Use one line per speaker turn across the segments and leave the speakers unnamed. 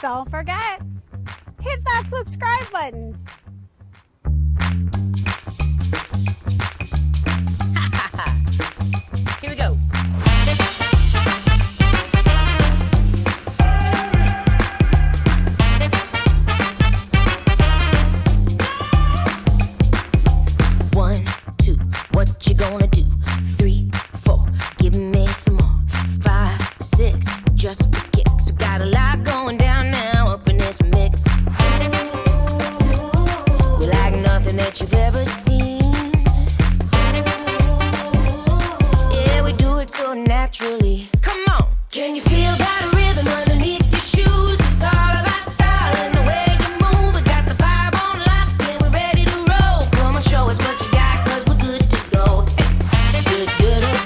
Don't forget, hit that subscribe button.
Here we go. One, two, what you gonna do? 3, 4, give me some more. 5, 6, just for kicks. We got a lot going down now up in this mix. We like nothing that you've ever seen. Yeah, we do it so naturally. Come on, can you feel that rhythm underneath your shoes? It's all about style and the way you move. We got the vibe on lock and we're ready to roll. Come on, show us what you got, 'cause we're good to go. Yeah, we're good to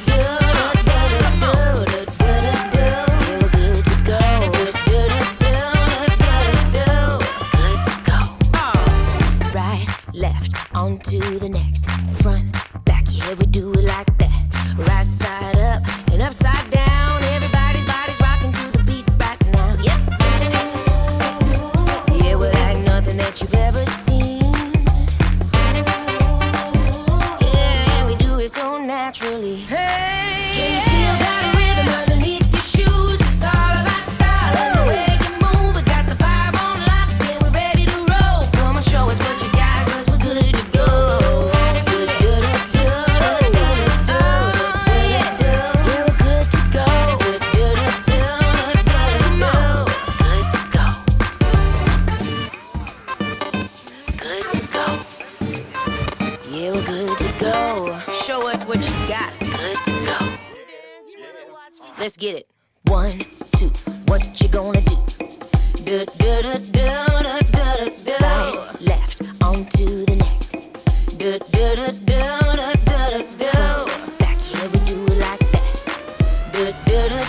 go. Right, left, on to the next. Front, back, yeah, we do it like that. Right side up and upside down. Everybody's body's rocking to the beat right now. Yep. Yeah, we're like nothing that you've ever seen. Yeah, we do it so naturally. Hey, can you feel that rhythm underneath your shoes? It's all about style and the way you move. We got the vibe on lock and we're ready to roll. Come on, show us what you got, 'cause we're good to go. Yeah, we're good to go. Show us what you got. Good to go. Let's get it. 1, 2, what you gonna do? Do do do do do do do. Right, left, on to the next. Do do do do do do do. Back, yeah, we do it like that. Do do do.